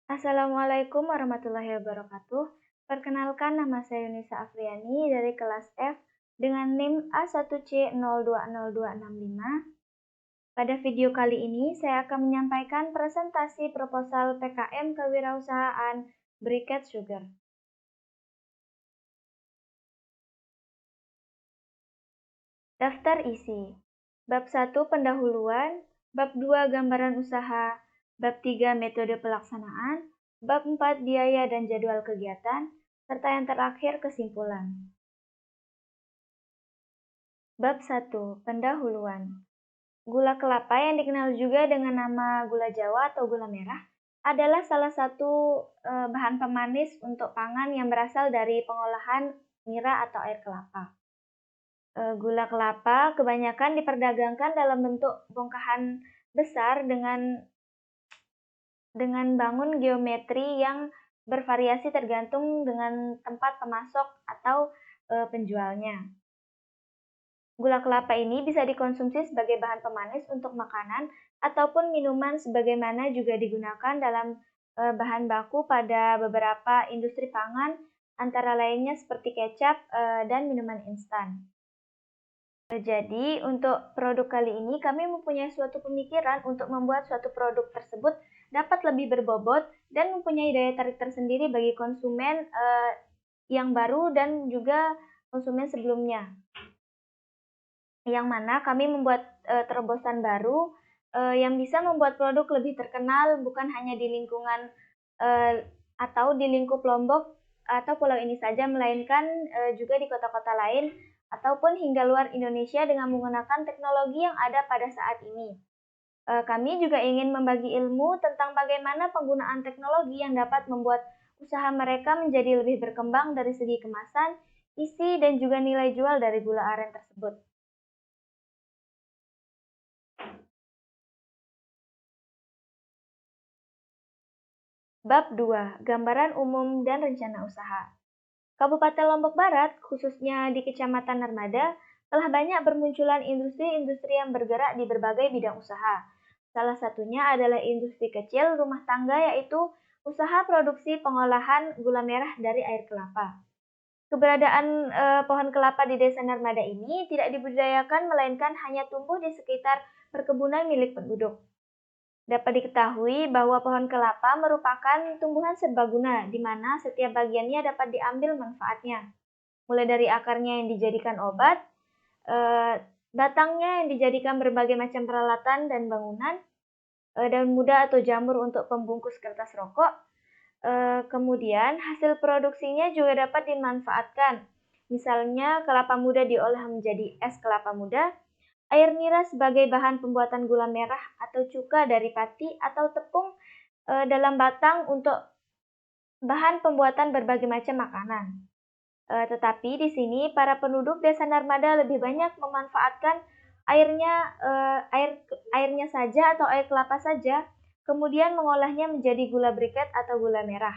Assalamualaikum warahmatullahi wabarakatuh. Perkenalkan, nama saya Yunisa Afriani dari kelas F dengan NIM A1C020265. Pada video kali ini, saya akan menyampaikan presentasi proposal PKM Kewirausahaan Briquette Sugar. Daftar isi. Bab 1 pendahuluan, bab 2 gambaran usaha, bab 3 metode pelaksanaan, bab 4 biaya dan jadwal kegiatan, serta yang terakhir kesimpulan. Bab 1 pendahuluan. Gula kelapa yang dikenal juga dengan nama gula Jawa atau gula merah adalah salah satu bahan pemanis untuk pangan yang berasal dari pengolahan nira atau air kelapa. Gula kelapa kebanyakan diperdagangkan dalam bentuk bongkahan besar dengan bangun geometri yang bervariasi tergantung dengan tempat pemasok atau penjualnya. Gula kelapa ini bisa dikonsumsi sebagai bahan pemanis untuk makanan ataupun minuman, sebagaimana juga digunakan dalam bahan baku pada beberapa industri pangan, antara lainnya seperti kecap dan minuman instan. Jadi, untuk produk kali ini kami mempunyai suatu pemikiran untuk membuat suatu produk tersebut dapat lebih berbobot dan mempunyai daya tarik tersendiri bagi konsumen yang baru dan juga konsumen sebelumnya. Yang mana kami membuat terobosan baru yang bisa membuat produk lebih terkenal bukan hanya di lingkungan atau di lingkup Lombok atau pulau ini saja, melainkan juga di kota-kota lain ataupun hingga luar Indonesia dengan menggunakan teknologi yang ada pada saat ini. Kami juga ingin membagi ilmu tentang bagaimana penggunaan teknologi yang dapat membuat usaha mereka menjadi lebih berkembang dari segi kemasan, isi, dan juga nilai jual dari gula aren tersebut. Bab 2. Gambaran umum dan rencana usaha. Kabupaten Lombok Barat, khususnya di Kecamatan Narmada, telah banyak bermunculan industri-industri yang bergerak di berbagai bidang usaha. Salah satunya adalah industri kecil rumah tangga, yaitu usaha produksi pengolahan gula merah dari air kelapa. Keberadaan pohon kelapa di Desa Narmada ini tidak dibudidayakan, melainkan hanya tumbuh di sekitar perkebunan milik penduduk. Dapat diketahui bahwa pohon kelapa merupakan tumbuhan serbaguna, di mana setiap bagiannya dapat diambil manfaatnya. Mulai dari akarnya yang dijadikan obat, batangnya yang dijadikan berbagai macam peralatan dan bangunan, daun muda atau jamur untuk pembungkus kertas rokok. Kemudian hasil produksinya juga dapat dimanfaatkan. Misalnya kelapa muda diolah menjadi es kelapa muda, air nira sebagai bahan pembuatan gula merah atau cuka dari pati atau tepung dalam batang untuk bahan pembuatan berbagai macam makanan. Tetapi di sini para penduduk Desa Narmada lebih banyak memanfaatkan airnya saja atau air kelapa saja, kemudian mengolahnya menjadi gula briket atau gula merah.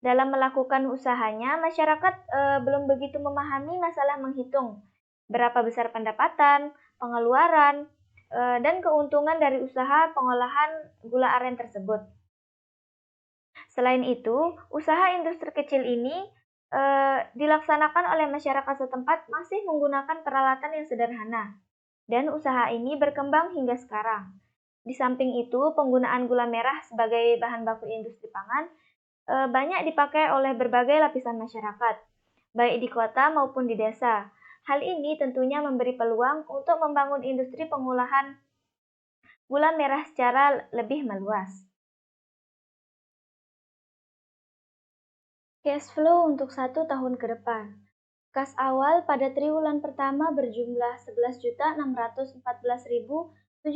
Dalam melakukan usahanya, masyarakat belum begitu memahami masalah menghitung berapa besar pendapatan, pengeluaran, dan keuntungan dari usaha pengolahan gula aren tersebut. Selain itu, usaha industri kecil ini dilaksanakan oleh masyarakat setempat masih menggunakan peralatan yang sederhana, dan usaha ini berkembang hingga sekarang. Di samping itu, penggunaan gula merah sebagai bahan baku industri pangan banyak dipakai oleh berbagai lapisan masyarakat, baik di kota maupun di desa. Hal ini tentunya memberi peluang untuk membangun industri pengolahan gula merah secara lebih meluas. Cash flow untuk 1 tahun ke depan. Kas awal pada triwulan pertama berjumlah Rp11.614.077.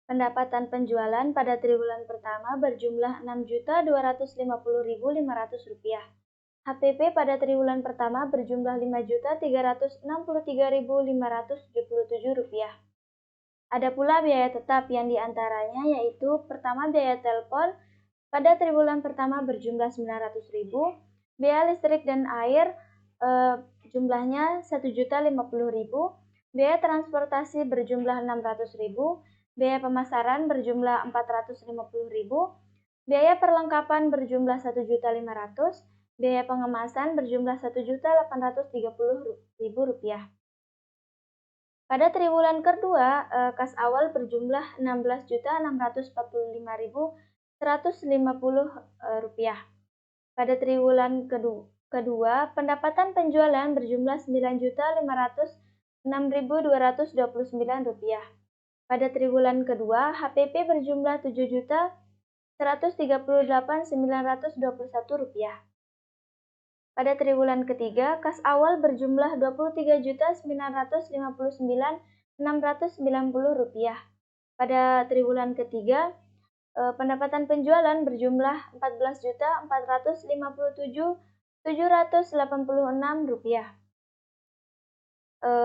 Pendapatan penjualan pada triwulan pertama berjumlah Rp6.250.500. HPP pada triwulan pertama berjumlah Rp5.363.577. Ada pula biaya tetap yang diantaranya yaitu pertama biaya telepon pada triwulan pertama berjumlah Rp900.000, biaya listrik dan air jumlahnya Rp1.050.000, biaya transportasi berjumlah Rp600.000, biaya pemasaran berjumlah Rp450.000, Biaya perlengkapan berjumlah Rp1.500.000, biaya pengemasan berjumlah Rp1.830.000. Pada triwulan kedua, kas awal berjumlah Rp16.645.150. Pada triwulan kedua, pendapatan penjualan berjumlah Rp9.506.229. Pada triwulan kedua, HPP berjumlah Rp7.138.921. Pada triwulan ketiga, kas awal berjumlah Rp23.959.690. Pada triwulan ketiga, pendapatan penjualan berjumlah Rp14.457.786.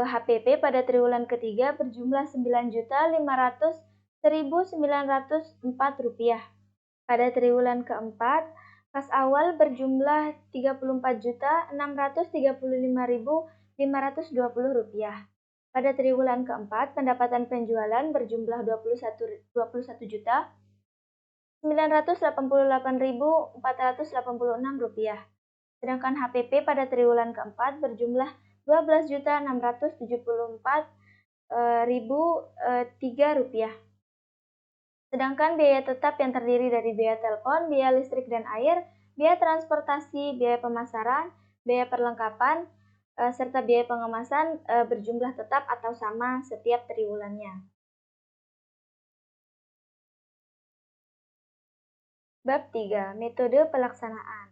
HPP pada triwulan ketiga berjumlah Rp9.500.904. Pada triwulan keempat, kas awal berjumlah Rp36.635.520. Pada triwulan keempat, pendapatan penjualan berjumlah Rp21.988.486. Sedangkan HPP pada triwulan keempat berjumlah Rp12.674.003. Sedangkan biaya tetap yang terdiri dari biaya telepon, biaya listrik dan air, biaya transportasi, biaya pemasaran, biaya perlengkapan, serta biaya pengemasan berjumlah tetap atau sama setiap triwulannya. Bab 3. Metode pelaksanaan.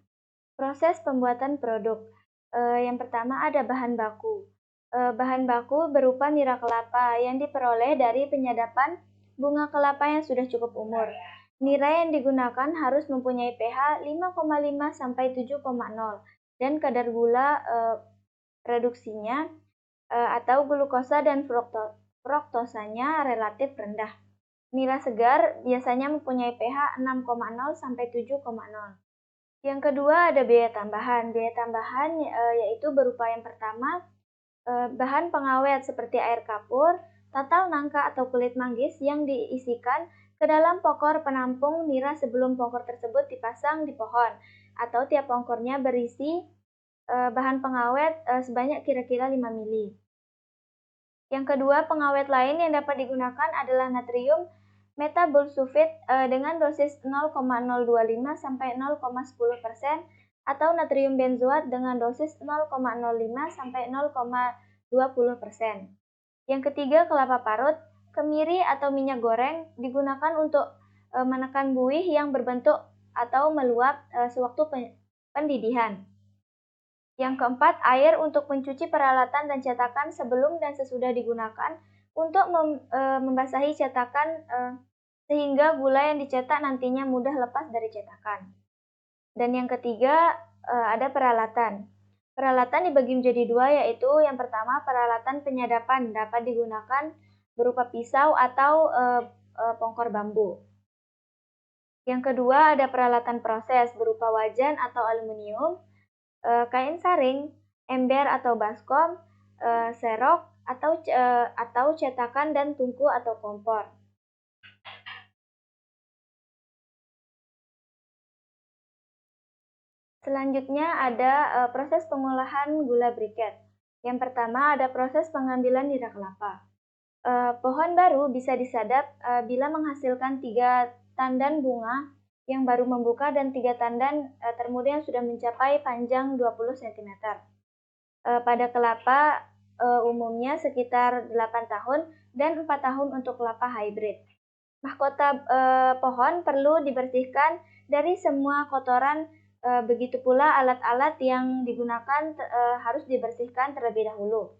Proses pembuatan produk. Yang pertama ada bahan baku. Bahan baku berupa nira kelapa yang diperoleh dari penyadapan bunga kelapa yang sudah cukup umur. Nira yang digunakan harus mempunyai pH 5,5 sampai 7,0 dan kadar gula reduksinya atau glukosa dan fruktosanya relatif rendah. Nira segar biasanya mempunyai pH 6,0 sampai 7,0. Yang kedua ada biaya tambahan. Biaya tambahan yaitu berupa yang pertama bahan pengawet seperti air kapur, tatal nangka atau kulit manggis yang diisikan ke dalam pokor penampung nira sebelum pokor tersebut dipasang di pohon, atau tiap pokoknya berisi bahan pengawet sebanyak kira-kira 5 mili. Yang kedua, pengawet lain yang dapat digunakan adalah natrium metabolsulfit dengan dosis 0,025 sampai 0,10% atau natrium benzoat dengan dosis 0,05 sampai 0,20%. Yang ketiga, kelapa parut, kemiri atau minyak goreng digunakan untuk menekan buih yang berbentuk atau meluap sewaktu pendidihan. Yang keempat, air untuk mencuci peralatan dan cetakan sebelum dan sesudah digunakan untuk membasahi cetakan sehingga gula yang dicetak nantinya mudah lepas dari cetakan. Dan yang ketiga, ada peralatan. Peralatan dibagi menjadi dua, yaitu yang pertama peralatan penyadapan dapat digunakan berupa pisau atau pongkor bambu. Yang kedua ada peralatan proses berupa wajan atau aluminium, kain saring, ember atau baskom, serok atau cetakan dan tungku atau kompor. Selanjutnya ada proses pengolahan gula briket. Yang pertama ada proses pengambilan nira kelapa. Pohon baru bisa disadap bila menghasilkan 3 tandan bunga yang baru membuka dan 3 tandan termuda yang sudah mencapai panjang 20 cm. Pada kelapa umumnya sekitar 8 tahun dan 4 tahun untuk kelapa hybrid. Mahkota pohon perlu dibersihkan dari semua kotoran, begitu pula alat-alat yang digunakan harus dibersihkan terlebih dahulu.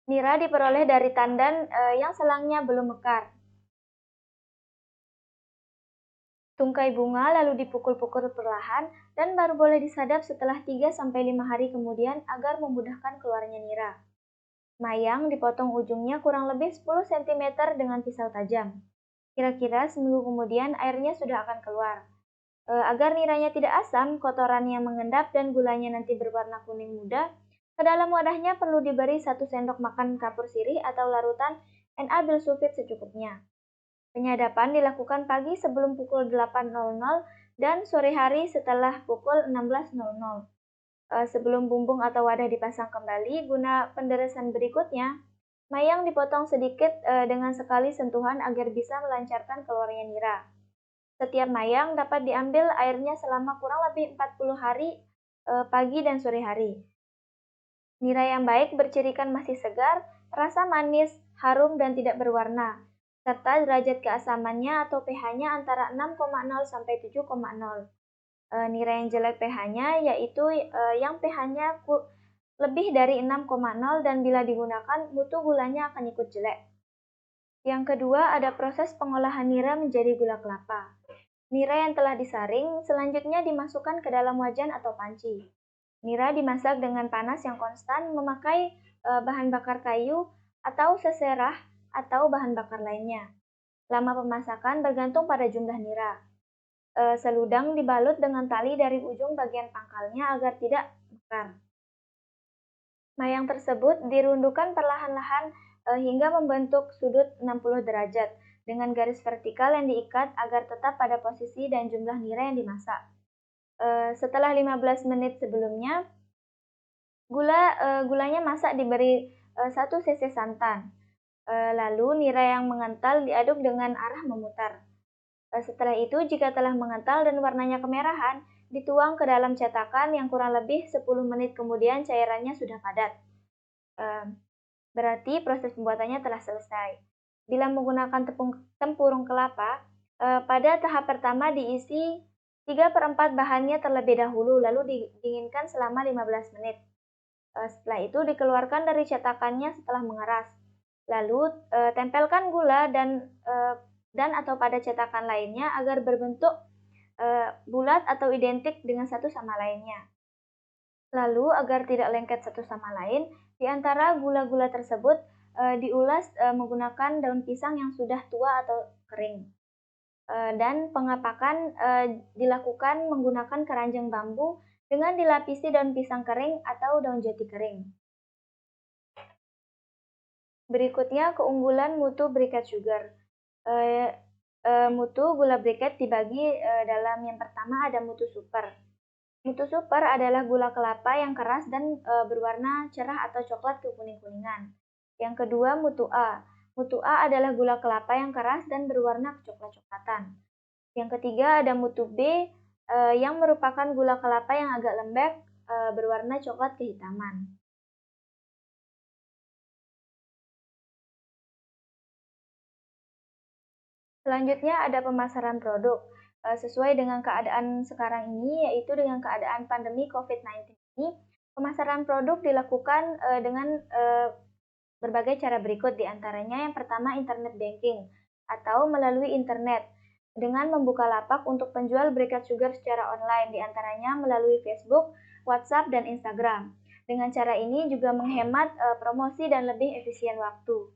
Nira diperoleh dari tandan yang selangnya belum mekar. Tungkai bunga lalu dipukul-pukul perlahan dan baru boleh disadap setelah 3-5 hari kemudian agar memudahkan keluarnya nira. Mayang dipotong ujungnya kurang lebih 10 cm dengan pisau tajam. Kira-kira seminggu kemudian airnya sudah akan keluar. Agar niranya tidak asam, kotorannya mengendap dan gulanya nanti berwarna kuning muda, ke dalam wadahnya perlu diberi 1 sendok makan kapur sirih atau larutan Na-bilsulfit secukupnya. Penyadapan dilakukan pagi sebelum pukul 8.00 dan sore hari setelah pukul 16.00. Sebelum bumbung atau wadah dipasang kembali, guna penderesan berikutnya, mayang dipotong sedikit dengan sekali sentuhan agar bisa melancarkan keluarnya nira. Setiap mayang dapat diambil airnya selama kurang lebih 40 hari pagi dan sore hari. Nira yang baik bercirikan masih segar, rasa manis, harum dan tidak berwarna, serta derajat keasamannya atau pH-nya antara 6,0 sampai 7,0. Nira yang jelek pH-nya yaitu yang pH-nya lebih dari 6,0 dan bila digunakan mutu gulanya akan ikut jelek. Yang kedua ada proses pengolahan nira menjadi gula kelapa. Nira yang telah disaring selanjutnya dimasukkan ke dalam wajan atau panci. Nira dimasak dengan panas yang konstan memakai bahan bakar kayu atau seserah atau bahan bakar lainnya. Lama pemasakan bergantung pada jumlah nira. Seludang dibalut dengan tali dari ujung bagian pangkalnya agar tidak bakar. Mayang tersebut dirundukkan perlahan-lahan hingga membentuk sudut 60 derajat dengan garis vertikal yang diikat agar tetap pada posisi dan jumlah nira yang dimasak. Setelah 15 menit sebelumnya, gulanya masak diberi 1 cc santan. Lalu nira yang mengental diaduk dengan arah memutar. Setelah itu, jika telah mengental dan warnanya kemerahan, dituang ke dalam cetakan yang kurang lebih 10 menit kemudian cairannya sudah padat. Berarti proses pembuatannya telah selesai. Bila menggunakan tempurung kelapa, pada tahap pertama diisi 3/4 bahannya terlebih dahulu, lalu didinginkan selama 15 menit. Setelah itu dikeluarkan dari cetakannya setelah mengeras. Lalu tempelkan gula dan atau pada cetakan lainnya agar berbentuk bulat atau identik dengan satu sama lainnya. Lalu agar tidak lengket satu sama lain, di antara gula-gula tersebut diulas menggunakan daun pisang yang sudah tua atau kering. Dan pengapakan dilakukan menggunakan keranjang bambu dengan dilapisi daun pisang kering atau daun jati kering. Berikutnya keunggulan mutu briquette sugar. Mutu gula briquette dibagi dalam yang pertama ada mutu super. Mutu super adalah gula kelapa yang keras dan berwarna cerah atau coklat kekuning-kuningan. Yang kedua mutu A. Mutu A adalah gula kelapa yang keras dan berwarna coklat-coklatan. Yang ketiga ada mutu B yang merupakan gula kelapa yang agak lembek berwarna coklat kehitaman. Selanjutnya ada pemasaran produk. Sesuai dengan keadaan sekarang ini, yaitu dengan keadaan pandemi COVID-19 ini, pemasaran produk dilakukan dengan berbagai cara berikut, diantaranya yang pertama internet banking atau melalui internet dengan membuka lapak untuk penjual briquette sugar secara online, diantaranya melalui Facebook, WhatsApp, dan Instagram. Dengan cara ini juga menghemat promosi dan lebih efisien waktu.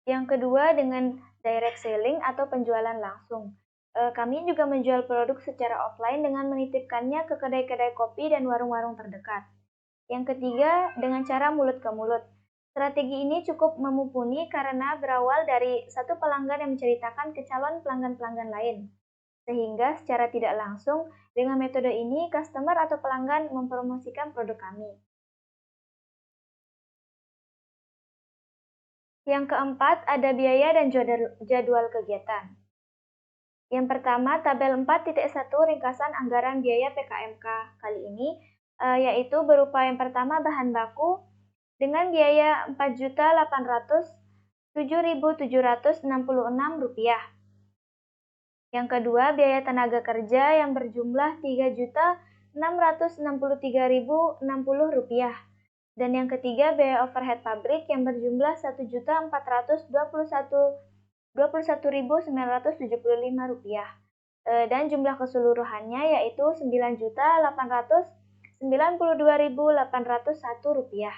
Yang kedua dengan direct selling atau penjualan langsung. Kami juga menjual produk secara offline dengan menitipkannya ke kedai-kedai kopi dan warung-warung terdekat. Yang ketiga dengan cara mulut ke mulut. Strategi ini cukup memumpuni karena berawal dari satu pelanggan yang menceritakan ke calon pelanggan-pelanggan lain. Sehingga secara tidak langsung dengan metode ini customer atau pelanggan mempromosikan produk kami. Yang keempat, ada biaya dan jadwal kegiatan. Yang pertama, tabel 4.1 ringkasan anggaran biaya PKMK kali ini, yaitu berupa yang pertama bahan baku dengan biaya Rp4.007.766. Yang kedua, biaya tenaga kerja yang berjumlah Rp3.663.060. Dan yang ketiga, biaya overhead pabrik yang berjumlah Rp1.421.975. Dan jumlah keseluruhannya yaitu Rp9.892.801.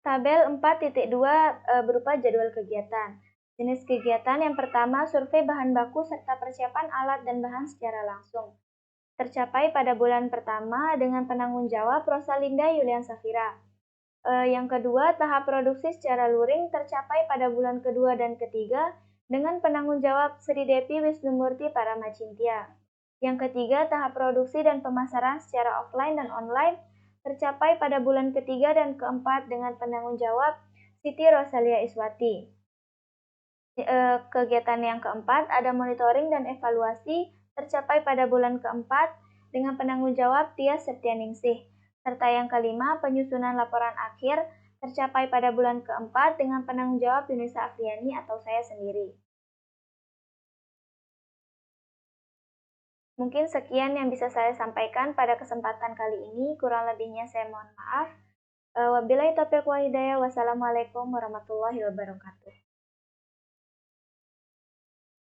Tabel 4.2 berupa jadwal kegiatan. Jenis kegiatan yang pertama, survei bahan baku serta persiapan alat dan bahan secara langsung. Tercapai pada bulan pertama dengan penanggung jawab Rosalinda Yulian Safira. Yang kedua, tahap produksi secara luring tercapai pada bulan kedua dan ketiga dengan penanggung jawab Sri Devi Wisnumurti Paramacintia. Yang ketiga, tahap produksi dan pemasaran secara offline dan online tercapai pada bulan ketiga dan keempat dengan penanggung jawab Siti Rosalia Iswati. Kegiatan yang keempat, ada monitoring dan evaluasi tercapai pada bulan keempat dengan penanggung jawab Tias Septianingsih. Serta yang kelima, penyusunan laporan akhir tercapai pada bulan keempat dengan penanggung jawab Yunisa Afriani atau saya sendiri. Mungkin sekian yang bisa saya sampaikan pada kesempatan kali ini, kurang lebihnya saya mohon maaf. Wabillahi taufiq wa hidayah. Wassalamualaikum warahmatullahi wabarakatuh.